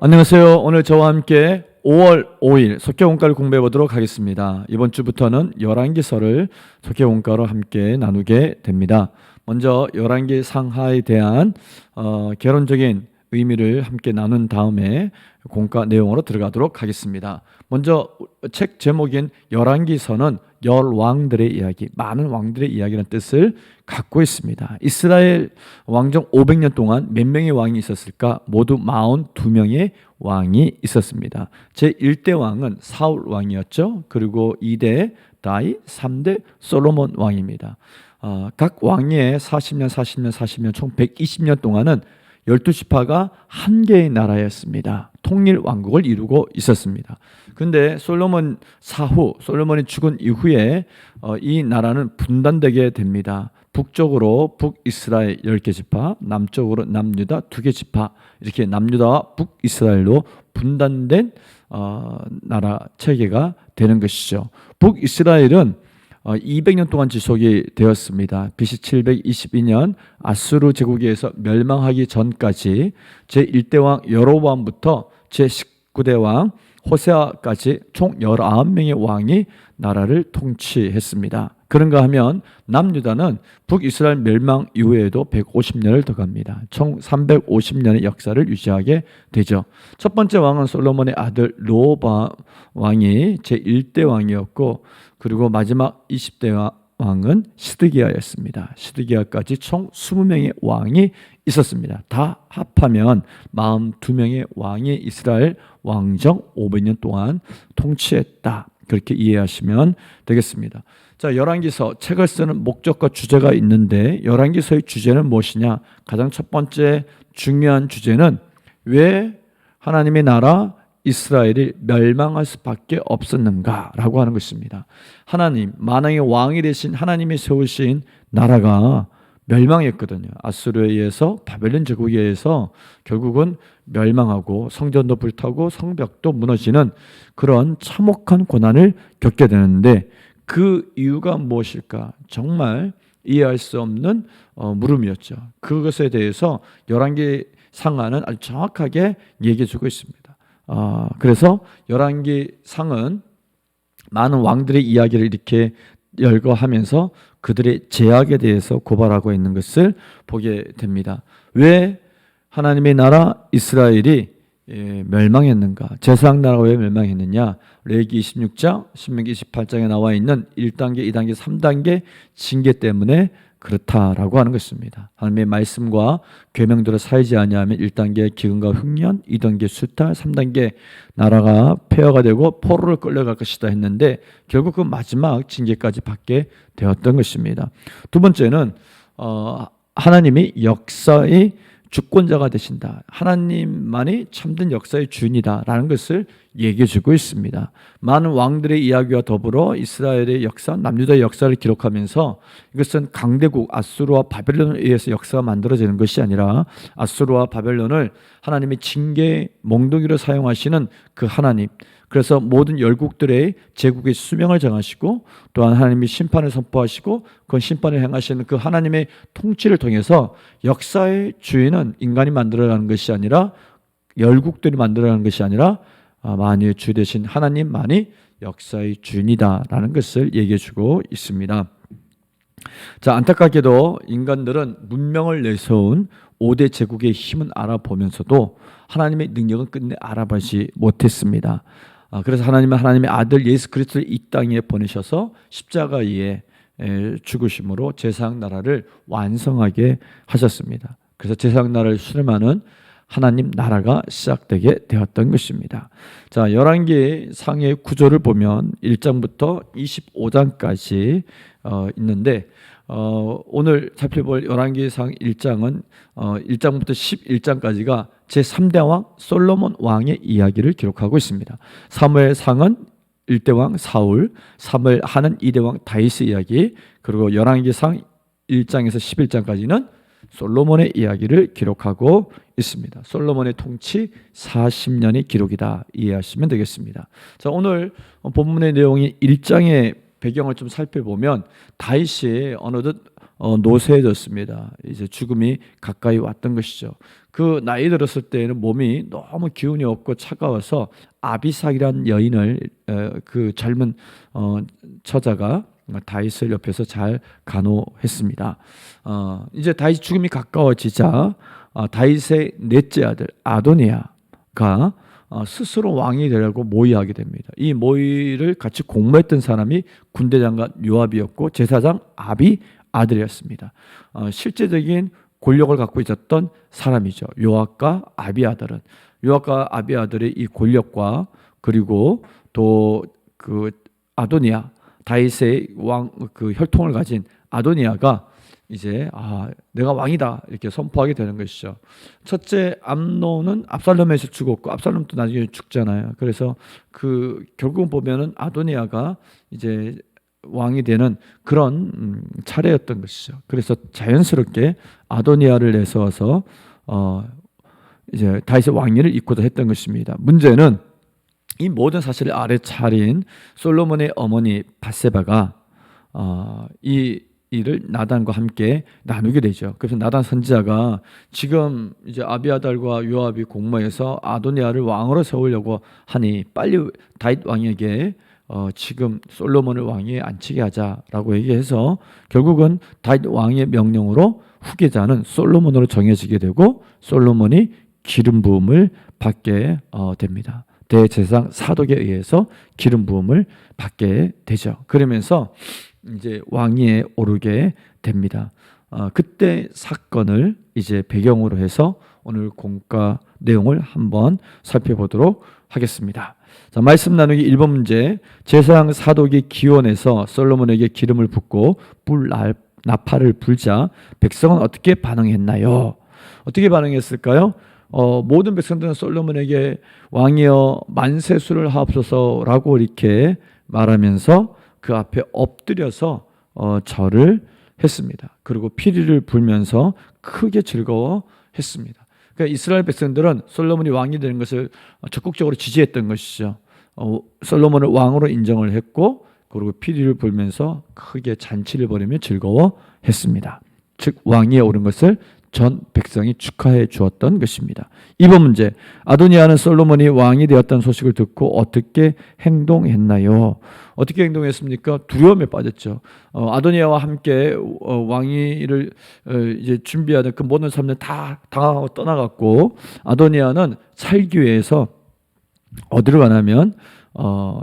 안녕하세요. 오늘 저와 함께 5월 5일 속죄원가를 공부해 보도록 하겠습니다. 이번 주부터는 열왕기서를 속죄원가로 함께 나누게 됩니다. 먼저 열왕기 상하에 대한 개론적인 의미를 함께 나눈 다음에 공과 내용으로 들어가도록 하겠습니다. 먼저 책 제목인 열왕기서는 열 왕들의 이야기, 많은 왕들의 이야기라는 뜻을 갖고 있습니다. 이스라엘 왕정 500년 동안 몇 명의 왕이 있었을까? 모두 42명의 왕이 있었습니다. 제1대 왕은 사울 왕이었죠. 그리고 2대 다윗, 3대 솔로몬 왕입니다. 각 왕의 40년 총 120년 동안은 12지파가 한 개의 나라였습니다. 통일 왕국을 이루고 있었습니다. 근데 솔로몬 사후, 솔로몬이 죽은 이후에 이 나라는 분단되게 됩니다. 북쪽으로 북이스라엘 10개 지파, 남쪽으로 남유다 2개 지파, 이렇게 남유다와 북이스라엘로 분단된 나라 체계가 되는 것이죠. 북이스라엘은 200년 동안 지속이 되었습니다. BC 722년 아수르 제국에서 멸망하기 전까지 제1대 왕 여로보암부터 제19대 왕 호세아까지 총 19명의 왕이 나라를 통치했습니다. 그런가 하면 남유다는 북이스라엘 멸망 이후에도 150년을 더 갑니다. 총 350년의 역사를 유지하게 되죠. 첫 번째 왕은 솔로몬의 아들 르호보암 왕이 제1대 왕이었고, 그리고 마지막 20대 왕은 시드기야였습니다. 시드기야까지 총 20명의 왕이 있었습니다. 다 합하면 42명의 왕이 이스라엘 왕정 500년 동안 통치했다. 그렇게 이해하시면 되겠습니다. 자, 열왕기서 책을 쓰는 목적과 주제가 있는데, 열왕기서의 주제는 무엇이냐? 가장 첫 번째 중요한 주제는 왜 하나님의 나라 이스라엘이 멸망할 수밖에 없었는가라고 하는 것입니다. 하나님, 만왕의 왕이 되신 하나님이 세우신 나라가 멸망했거든요. 아수르에 의해서, 바벨론 제국에 의해서 결국은 멸망하고 성전도 불타고 성벽도 무너지는 그런 참혹한 고난을 겪게 되는데, 그 이유가 무엇일까? 정말 이해할 수 없는 물음이었죠. 그것에 대해서 열왕기 상하는 아주 정확하게 얘기해 주고 있습니다. 그래서 열왕기 상은 많은 왕들의 이야기를 이렇게 열거하면서 그들의 죄악에 대해서 고발하고 있는 것을 보게 됩니다. 왜 하나님의 나라 이스라엘이 멸망했는가? 제사장 나라가 왜 멸망했느냐? 레위기 26장, 신명기 28장에 나와 있는 1단계, 2단계, 3단계 징계 때문에 그렇다라고 하는 것입니다. 하나님의 말씀과 계명대로 살지 아니하면 1단계 기근과 흉년, 2단계 수탈, 3단계 나라가 폐허가 되고 포로를 끌려갈 것이다 했는데, 결국 그 마지막 징계까지 받게 되었던 것입니다. 두 번째는 하나님이 역사의 주권자가 되신다. 하나님만이 참된 역사의 주인이다라는 것을 얘기해 주고 있습니다. 많은 왕들의 이야기와 더불어 이스라엘의 역사, 남유다의 역사를 기록하면서 이것은 강대국 아수르와 바벨론에 의해서 역사가 만들어지는 것이 아니라 아수르와 바벨론을 하나님의 징계 몽둥이로 사용하시는 그 하나님, 그래서 모든 열국들의 제국의 수명을 정하시고, 또한 하나님이 심판을 선포하시고 그 심판을 행하시는 그 하나님의 통치를 통해서 역사의 주인은 인간이 만들어가는 것이 아니라, 열국들이 만들어가는 것이 아니라 만유의 주 되신 하나님만이 역사의 주인이다라는 것을 얘기해 주고 있습니다. 자, 안타깝게도 인간들은 문명을 내세운 5대 제국의 힘은 알아보면서도 하나님의 능력은 끝내 알아보지 못했습니다. 그래서 하나님은 하나님의 아들 예수 그리스도를 이 땅에 보내셔서 십자가에 죽으심으로 제사장 나라를 완성하게 하셨습니다. 그래서 제사장 나라를 수렴하는 하나님 나라가 시작되게 되었던 것입니다. 자, 열왕기 상의 구조를 보면 1장부터 25장까지 있는데, 오늘 살펴볼 열왕기상 1장은 1장부터 11장까지가 제3대 왕 솔로몬 왕의 이야기를 기록하고 있습니다. 사무엘상은 1대 왕 사울, 사무엘 하는 2대 왕 다윗의 이야기, 그리고 열왕기상 1장에서 11장까지는 솔로몬의 이야기를 기록하고 있습니다. 솔로몬의 통치 40년의 기록이다 이해하시면 되겠습니다. 자, 오늘 본문의 내용이 1장의 배경을 좀 살펴보면 다윗이 어느덧 노쇠해졌습니다. 이제 죽음이 가까이 왔던 것이죠. 그 나이 들었을 때에는 몸이 너무 기운이 없고 차가워서 아비삭이란 여인을 그 젊은 처자가 다윗을 옆에서 잘 간호했습니다. 이제 다윗 죽음이 가까워지자 다윗의 넷째 아들 아도니아가 스스로 왕이 되려고 모의하게 됩니다. 이 모의를 같이 공모했던 사람이 군대 장관 요압이었고 제사장 아비 아들이었습니다. 실제적인 권력을 갖고 있었던 사람이죠. 요압과 아비아들은 요압과 아비아들의 이 권력과 그리고 또 그 아도니아 다윗의 왕 그 혈통을 가진 아도니아가 이제 내가 왕이다 이렇게 선포하게 되는 것이죠. 첫째 암논은 압살롬에서 죽었고 압살롬도 나중에 죽잖아요. 그래서 그 결국은 보면은 아도니아가 이제 왕이 되는 그런 차례였던 것이죠. 그래서 자연스럽게 아도니아를 내세워서 이제 다윗의 왕위를 잇고자 했던 것입니다. 문제는 이 모든 사실을 알아차린 솔로몬의 어머니 밧세바가 이 일을 나단과 함께 나누게 되죠. 그래서 나단 선지자가 지금 이제 아비아달과 요압이 공모해서 아도니아를 왕으로 세우려고 하니 빨리 다윗 왕에게 지금 솔로몬을 왕위에 앉히게 하자라고 얘기해서 결국은 다윗 왕의 명령으로 후계자는 솔로몬으로 정해지게 되고 솔로몬이 기름 부음을 받게 됩니다. 대제사장 사독에 의해서 기름 부음을 받게 되죠. 그러면서 이제 왕위에 오르게 됩니다. 그때 사건을 이제 배경으로 해서 오늘 공과 내용을 한번 살펴보도록 하겠습니다. 자, 말씀 나누기 1번 문제. 제사장 사독이 기원해서 솔로몬에게 기름을 붓고 나팔을 불자 백성은 어떻게 반응했나요? 어떻게 반응했을까요? 모든 백성들은 솔로몬에게 왕이여 만세수를 하옵소서라고 이렇게 말하면서 그 앞에 엎드려서 절을 했습니다. 그리고 피리를 불면서 크게 즐거워했습니다. 그러니까 이스라엘 백성들은 솔로몬이 왕이 되는 것을 적극적으로 지지했던 것이죠. 솔로몬을 왕으로 인정을 했고 그리고 피리를 불면서 크게 잔치를 벌이며 즐거워했습니다. 즉 왕위에 오른 것을 전 백성이 축하해 주었던 것입니다. 2번 문제. 아도니아는 솔로몬이 왕이 되었다는 소식을 듣고 어떻게 행동했나요? 어떻게 행동했습니까? 두려움에 빠졌죠. 아도니아와 함께 왕위를 이제 준비하던 그 모든 사람들 다 당하고 떠나갔고 아도니아는 살기 위해서 어디로 가냐면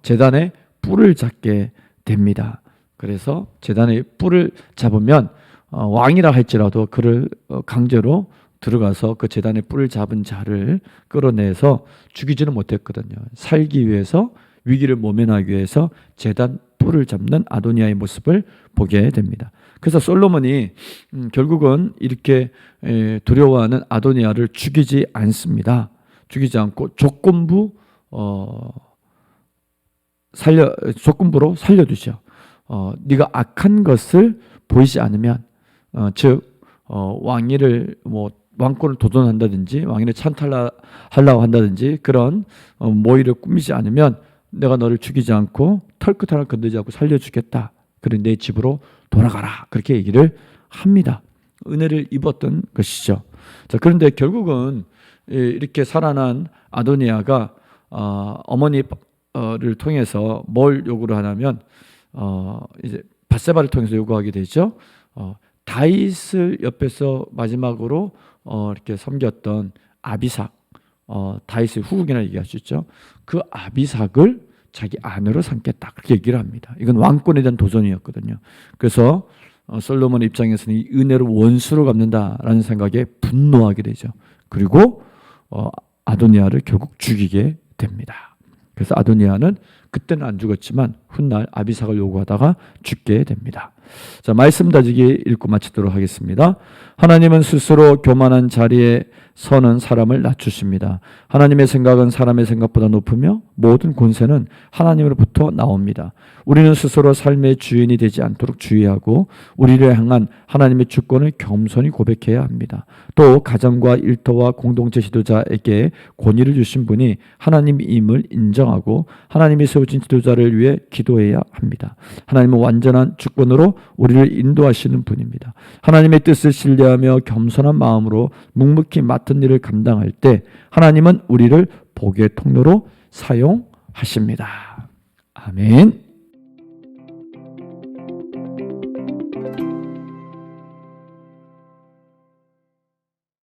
제단에 뿔을 잡게 됩니다. 그래서 제단에 뿔을 잡으면 왕이라 할지라도 그를 강제로 들어가서 그 제단에 뿔을 잡은 자를 끌어내서 죽이지는 못했거든요. 살기 위해서 위기를 모면하기 위해서 제단 뿔을 잡는 아도니아의 모습을 보게 됩니다. 그래서 솔로몬이 결국은 이렇게 두려워하는 아도니아를 죽이지 않습니다. 죽이지 않고 조건부로 살려두죠. 네가 악한 것을 보이지 않으면 즉 왕위를 왕권을 도전한다든지 왕위를 찬탈하려고 한다든지 그런 모의를 꾸미지 않으면 내가 너를 죽이지 않고 털끝 하나 건드리지 않고 살려주겠다. 그래 내 집으로 돌아가라. 그렇게 얘기를 합니다. 은혜를 입었던 것이죠. 자, 그런데 결국은 이렇게 살아난 아도니아가 어머니를 통해서 뭘 요구를 하냐면 이제 밧세바를 통해서 요구하게 되죠. 다윗을 옆에서 마지막으로 이렇게 섬겼던 아비삭, 다윗의 후궁이라 얘기할 수 있죠. 그 아비삭을 자기 아내로 삼겠다 그렇게 얘기를 합니다. 이건 왕권에 대한 도전이었거든요. 그래서 솔로몬의 입장에서는 이 은혜를 원수로 갚는다라는 생각에 분노하게 되죠. 그리고 아도니아를 결국 죽이게 됩니다. 그래서 아도니아는 그때는 안 죽었지만 훗날 아비삭을 요구하다가 죽게 됩니다. 자, 말씀 다지기 읽고 마치도록 하겠습니다. 하나님은 스스로 교만한 자리에 서는 사람을 낮추십니다. 하나님의 생각은 사람의 생각보다 높으며 모든 권세는 하나님으로부터 나옵니다. 우리는 스스로 삶의 주인이 되지 않도록 주의하고 우리를 향한 하나님의 주권을 겸손히 고백해야 합니다. 또 가정과 일터와 공동체 지도자에게 권위를 주신 분이 하나님임을 인정하고 하나님이 세워진 지도자를 위해 기도해야 합니다. 하나님은 완전한 주권으로 우리를 인도하시는 분입니다. 하나님의 뜻을 신뢰하며 겸손한 마음으로 묵묵히 맡은 일을 감당할 때 하나님은 우리를 복의 통로로 사용하십니다. 아멘.